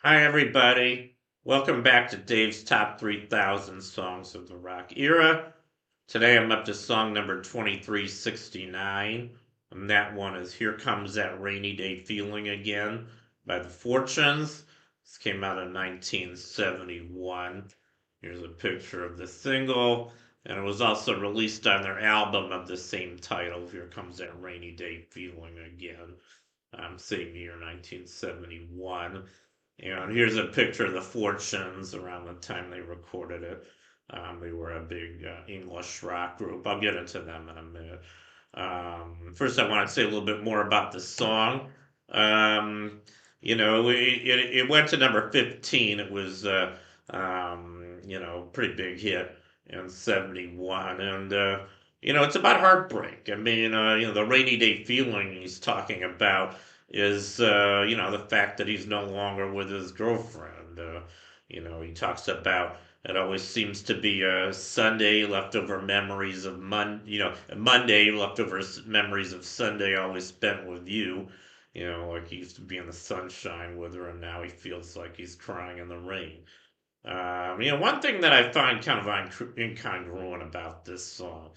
Hi, everybody. Welcome back to Dave's Top 3000 Songs of the Rock Era. Today I'm up to song number 2369, and that one is Here Comes That Rainy Day Feeling Again by The Fortunes. This came out in 1971. Here's a picture of the single, and it was also released on their album of the same title, Here Comes That Rainy Day Feeling Again. Same year, 1971. And here's a picture of the Fortunes around the time they recorded it. They were a big English rock group. I'll get into them in a minute. First, I want to say a little bit more about the song. Um, it went to number 15. It was, pretty big hit in 71. And, it's about heartbreak. I mean, the rainy day feeling he's talking about is the fact that he's no longer with his girlfriend. He talks about it always seems to be a Sunday leftover memories of Monday leftover memories of Sunday always spent with you. Like he used to be in the sunshine with her, and now he feels like he's crying in the rain. One thing that I find kind of incongruent about this song,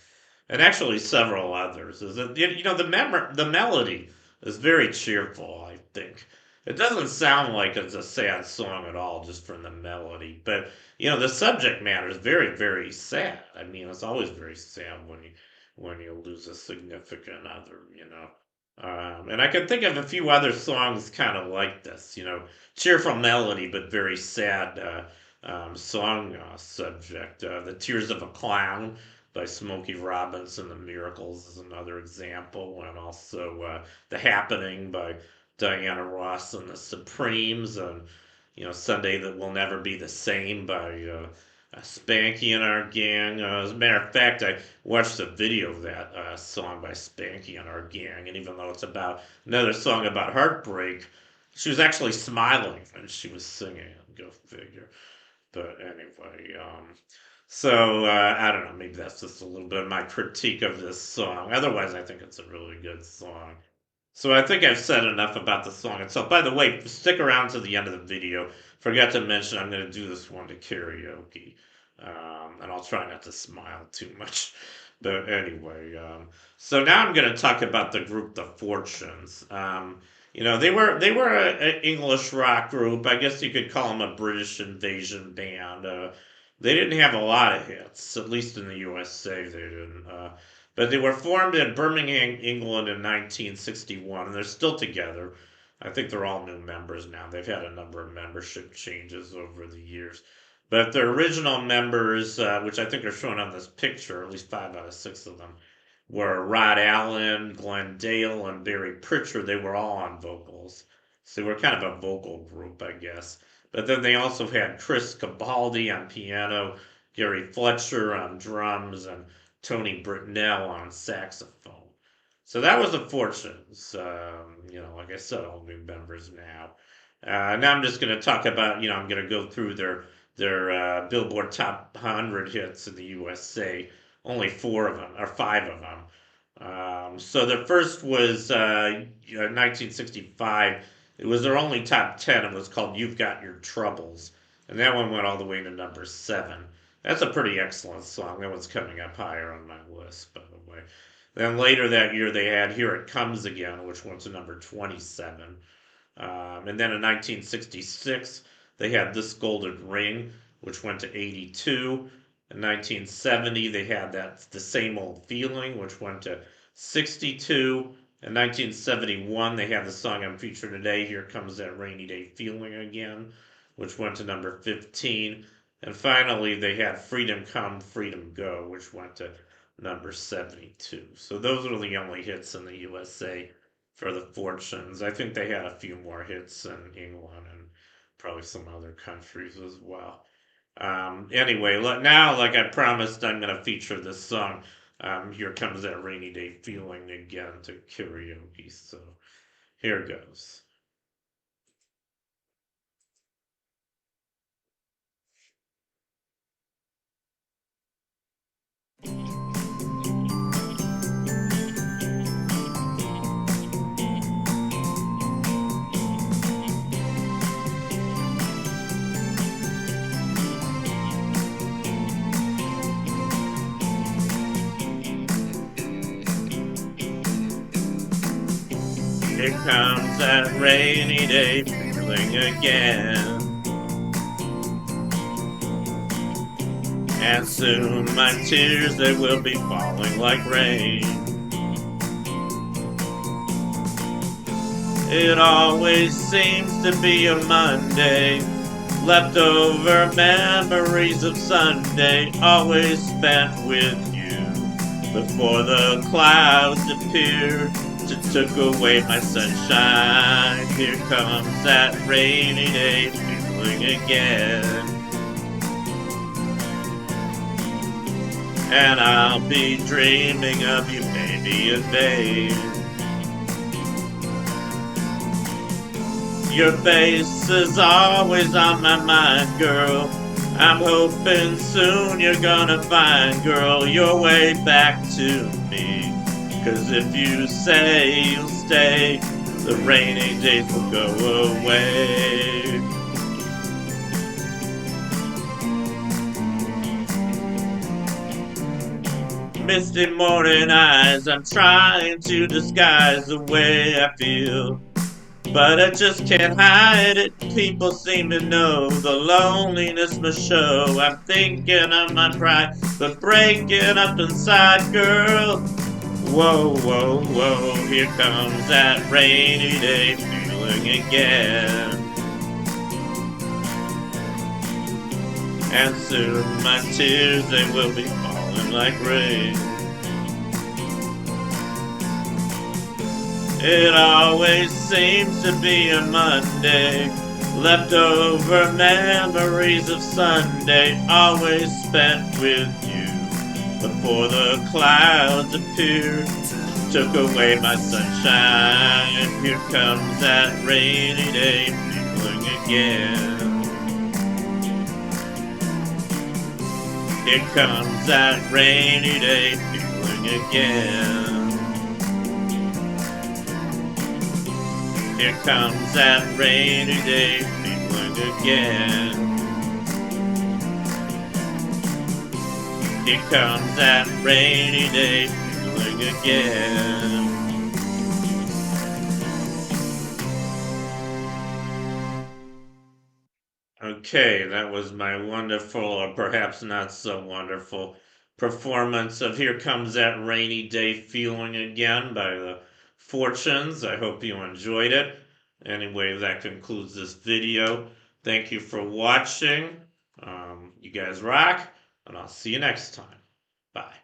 and actually several others, is that the melody is very cheerful. I think it doesn't sound like it's a sad song at all, just from the melody. But the subject matter is very, very sad. I mean, it's always very sad when you lose a significant other. And I can think of a few other songs kind of like this. Cheerful melody, but very sad. Song subject. The Tears of a Clown by Smokey Robinson, The Miracles is another example, and also The Happening by Diana Ross and the Supremes, and Sunday That Will Never Be the Same by Spanky and Our Gang. As a matter of fact, I watched a video of that song by Spanky and Our Gang, and even though it's about another song about heartbreak, she was actually smiling when she was singing. Go figure. But anyway, I don't know. Maybe that's just a little bit of my critique of this song. Otherwise, I think it's a really good song. So I think I've said enough about the song itself. By the way, stick around to the end of the video. Forgot to mention I'm going to do this one to karaoke, and I'll try not to smile too much. But anyway, so now I'm going to talk about the group The Fortunes. They were an English rock group. I guess you could call them a British invasion band. They didn't have a lot of hits, at least in the USA. They didn't. But they were formed in Birmingham, England in 1961, and they're still together. I think they're all new members now. They've had a number of membership changes over the years. But their original members, which I think are shown on this picture, at least 5 out of 6 of them, were Rod Allen, Glenn Dale, and Barry Pritchard. They were all on vocals. So they were kind of a vocal group, I guess. But then they also had Chris Cabaldi on piano, Gary Fletcher on drums, and Tony Britnell on saxophone. So that was the Fortunes. Like I said, all new members now. Now I'm just going to talk about, I'm going to go through their Billboard Top 100 hits in the USA. Only 4 of them, or 5 of them. So the first was 1965. It was their only top 10. It was called You've Got Your Troubles. And that one went all the way to number 7. That's a pretty excellent song. That one's coming up higher on my list, by the way. Then later that year, they had Here It Comes Again, which went to number 27. And then in 1966, they had This Golden Ring, which went to 82. In 1970, they had The Same Old Feeling, which went to 62. In 1971, they had the song I'm featuring today, Here Comes That Rainy Day Feeling Again, which went to number 15. And finally, they had Freedom Come, Freedom Go, which went to number 72. So those were the only hits in the USA for the Fortunes. I think they had a few more hits in England and probably some other countries as well. Anyway, now, like I promised, I'm going to feature this song. Here Comes That Rainy Day Feeling Again to karaoke. So here goes. Here comes that rainy day feeling again. And soon my tears, they will be falling like rain. It always seems to be a Monday. Leftover memories of Sunday, always spent with you. Before the clouds appeared to took away my sunshine. Here comes that rainy day feeling again. And I'll be dreaming of you, baby, and babe. Your face is always on my mind, girl. I'm hoping soon you're gonna find, girl, your way back to me. 'Cause if you say you'll stay, the rainy days will go away. Misty morning eyes, I'm trying to disguise the way I feel. But I just can't hide it. People seem to know the loneliness must show. I'm thinking of my pride, but breaking up inside, girl. Whoa, whoa, whoa, here comes that rainy day feeling again. And soon my tears, they will be falling like rain. It always seems to be a Monday. Leftover memories of Sunday, always spent with you. Before the clouds appeared, took away my sunshine. Here comes that rainy day feeling again. Here comes that rainy day feeling again. Here comes that rainy day feeling again. Here comes that rainy day feeling again. Okay, that was my wonderful, or perhaps not so wonderful, performance of Here Comes That Rainy Day Feeling Again by the Fortunes. I hope you enjoyed it. Anyway, that concludes this video. Thank you for watching. You guys rock, and I'll see you next time. Bye.